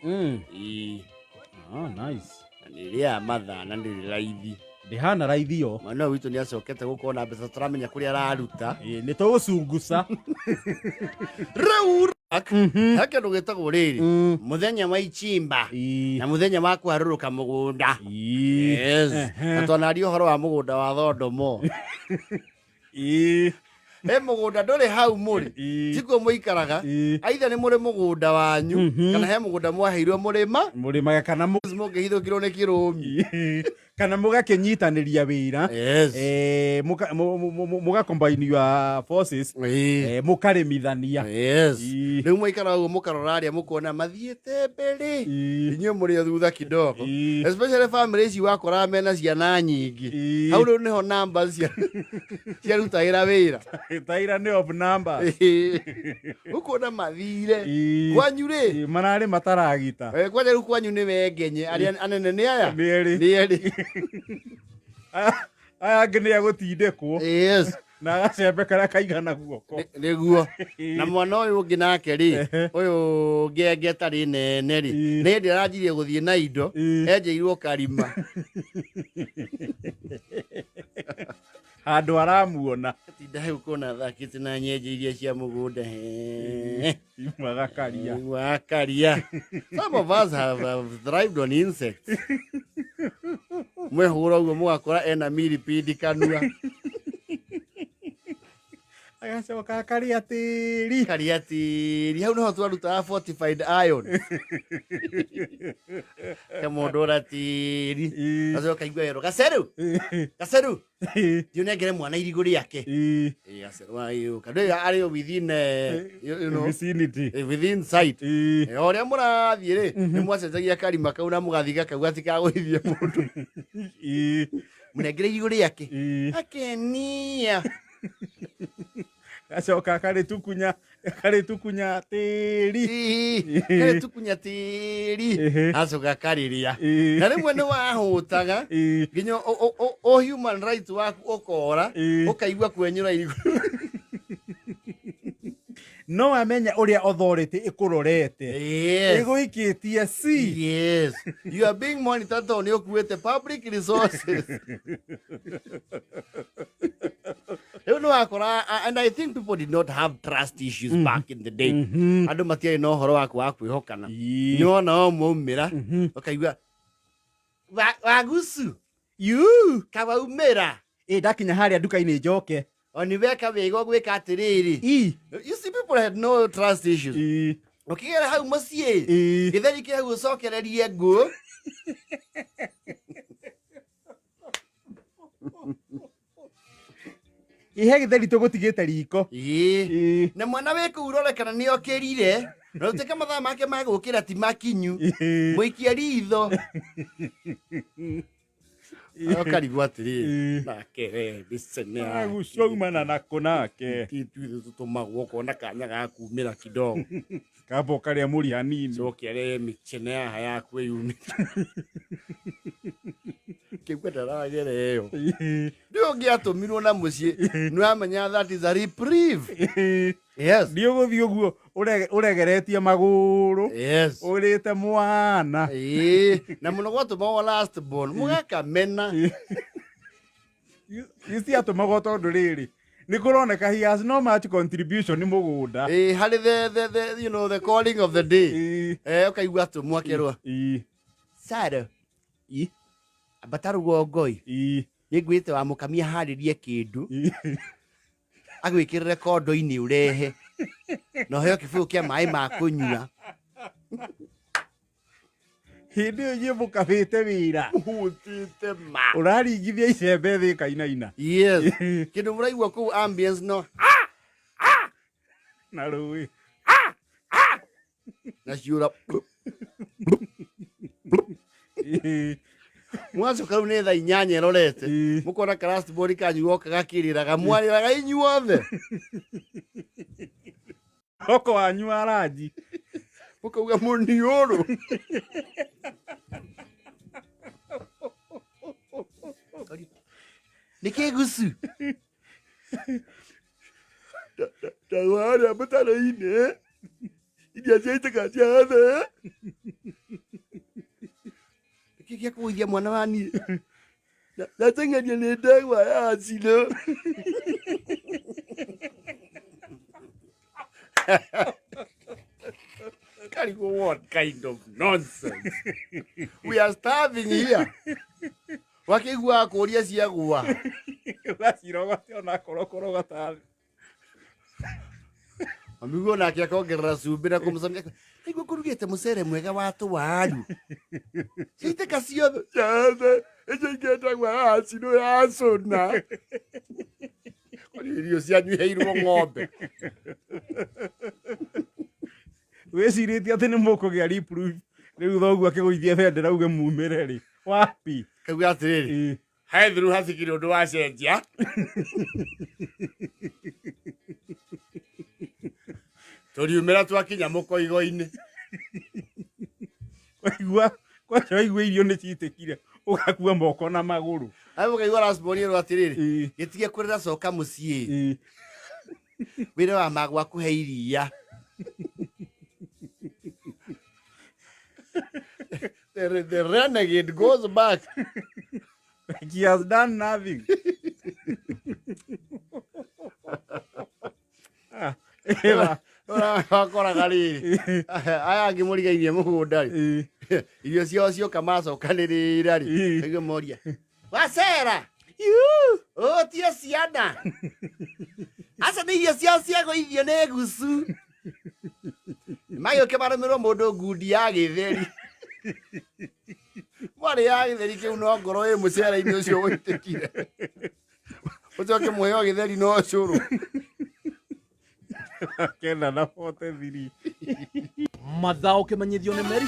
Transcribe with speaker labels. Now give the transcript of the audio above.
Speaker 1: Oh, nice.
Speaker 2: Nilia madhana ndiri raithi.
Speaker 1: Ndihana raithi yo.
Speaker 2: Mwana witu ni acokete gukona mbeca turamenya kuria araruta.
Speaker 1: Ni tugucunguca.
Speaker 2: Rau. Hake ndugitagwo riri. Muthenya wa ichimba. Na muthenya wa kwarũrũka mũgũnda. Yes. Atwanario horo wa mũgũnda wa Thodomo. Mũgũnda ndũrĩ hau mũrĩ. Tikuo mũikaraga. Aitha nĩ mũrĩ mũgũnda wanyu kana he mũgũnda mwaheirwo mũrĩma
Speaker 1: kana
Speaker 2: mũngĩhithũkirwo nĩ kĩrũmi.
Speaker 1: Kana mũgakĩnyitanĩria wĩra mũgacombine your forces mũkarĩmithania.
Speaker 2: Rĩu mũikara ũguo mũkarora arĩa mũkuona mathiĩte mbere inyuĩ mũrĩ o thutha kidogo, especially family ici wakora mena ciana nyingĩ. Hau rĩu nĩho numbers ciarutagĩra wĩra.
Speaker 1: Taira nĩ of numbers.
Speaker 2: Ũkuona mathire kwanyu rĩ
Speaker 1: mararĩ mataragita.
Speaker 2: Kwanja rĩu kwanyu nĩ wengenye arĩa anene nĩ aya
Speaker 1: nĩ erĩ. Aya angĩ nĩ agũtindĩkwo na gacembe karĩa kaigana guoko
Speaker 2: nĩguo. Na mwana ũyũ ũngĩ nake rĩ ũyũ ngenge tarĩ nene rĩ nĩ hĩndĩ aranjirie gũthiĩ na indo enjeirwo karima
Speaker 1: handũ aramuona
Speaker 2: tinda hau kona thakĩte na nyenje iria cia mũgũnda wakaria. Some of us have thrived on insects. Mwehũra ũguo mũgakora ena millipede kanua.
Speaker 1: Agacoka karĩa tĩri.
Speaker 2: Hau nĩho twarutaga fortified iron. Kamũndũra tĩri. Gacoka kaigua wero gaceru. Thiĩ mwana irigũ rĩake. Gaceru agĩũka. Ndũĩ arĩ within
Speaker 1: vicinity.
Speaker 2: Within sight. O ũrĩa mũrathiĩ rĩ nĩ mwacenjagia karima kau na mũgathiĩ gakau gatikagũithie mũndũ. Mũnengere irigũ rĩake. Akenia.
Speaker 1: Gacoka karĩtukunya tĩri.
Speaker 2: Gacoka karĩrĩa. Na rĩmwe nĩ wahũtaga nginya o human rights waku ũkora ũkaigua kwenyũra irigũ.
Speaker 1: No wamenya ũrĩa authority ĩkũrorete ĩgũikĩtie
Speaker 2: Yes. You are being monitored on ũkuĩte public resources. And I think people did not have trust issues back in the day. Andũ matiarĩ na ũhoro wa kwĩhokana. Nĩwona o maumĩra ũkaigua wagusu kawaumĩra
Speaker 1: ndakinya harĩa nduka-inĩ njoke
Speaker 2: oni weka wega gwĩka atĩrĩrĩ. You see, people had no trust issues. Ũkĩgera hau mũciĩ gĩtheri kĩ hau ũcokererie ngũ.
Speaker 1: Ihe gĩtheri tũgũtigĩte riko.
Speaker 2: Na mwana wĩ kũu ũrore kana nĩ okĩrire na ũtĩka mathaa make ma gũkĩra ti makinyu mũikia ritho. Akarigwo atĩrĩrĩ nake mbicene
Speaker 1: gũcaumana nako nake
Speaker 2: ithuĩ tũtũmagwo ũkona kanya ga kumĩra kidogo
Speaker 1: kamba ũkarĩa mũri hanini
Speaker 2: coke arĩe mĩcene yaha yaku ĩyumĩte. Kĩigua ndaragera ĩyo nĩ ũngĩatũmirwo na mũciĩ nĩwamenya that is a reprieve.
Speaker 1: Nĩ ũgũthiĩ ũguo ũregeretie magũrũ ũrĩte mwana
Speaker 2: na mũno gwatũmagwo last born mũgakamena.
Speaker 1: Isi atũmagwo tondũ rĩrĩ nĩ kũroneka he has no much contribution nĩ mũgũnda
Speaker 2: harĩ the calling of the day. Ũkaigua atũmwo akerwo Saro ambata rũgongo nĩngwĩte wa mũkamia harĩrie kĩndũ agwĩkĩrĩre kondo-inĩ ũrehe na ũheo kĩbũyũ kĩa maĩ ma kũnyua.
Speaker 1: Hĩndĩ ĩyo inyuĩ mũkabĩte wĩra ũraringithia icembe thĩ kainaina.
Speaker 2: Kĩndũ mũraigua kũu ambience no
Speaker 1: na rũĩ
Speaker 2: na ciũra. Mwacoka rĩu nĩ thaa 8 ĩrorete mũkona karastibori kanyu goka gakĩrĩraga mwarĩraga inyuothe
Speaker 1: oko wanyu aranji
Speaker 2: ũkauga mũniũrũ. Nĩ kĩgucu ndawa harĩa mũtaro-inĩ iria ciaitĩka ciothe Kia kũgũithia mwana wani. Nateng'eria nĩ ndegwa ya cino. What kind of nonsense? We are starving here. Wakĩigua kũria ciagwa.
Speaker 1: Gacirogotio na korokoro gatari.
Speaker 2: Amigo nake akongerera cumbĩ na kũmũcamia. Nĩguo kũrugĩte mũcere mwega wa tũwaru. Ciitĩka ciothe. Ciothe. Ĩcio ingĩendagwo ya cino ya cũna. Irio cianyu iheirwo ng'ombe.
Speaker 1: Wĩcirĩtie atĩ nĩ mũkũgĩa reproof. Rĩu thoguo akĩgũithia bendera uge mumĩre rĩ. Wapi?
Speaker 2: Kauga atĩrĩrĩ. Haithuru hatikire ũndũ wacenjia. Tũriumĩra twakinya mũkoigo-inĩ.
Speaker 1: Waigua irio nĩ ciitĩkire. Ũgakua moko na magũrũ.
Speaker 2: Mũkaigua rasbonierwo atĩrĩrĩ. Gĩtige kũrĩra coka mũciĩ. Wĩra wa magwa kũhe iria. The renegade goes back.
Speaker 1: Like he has done nothing.
Speaker 2: Wakoraga rĩrĩ. Aya angĩ mũrigainie mũgũnda rĩ. Irio ciao cioka macokanĩrĩra rĩ. Kaigua moria. Wacera. Tie ciana. Aca nĩ irio ciao ciagũithio nĩ gucu. Magĩũke marũmĩrwo mũndũ ngundi ya gĩtheri. Mwarĩ ya gĩtheri kĩu no ngoro ĩ mũcere-inĩ ũcio wĩtĩkire. Ũcoke muheo gĩtheri no cũrũ.
Speaker 1: Kenda na 43.
Speaker 3: Mathao ũkĩmenyithio nĩ Meri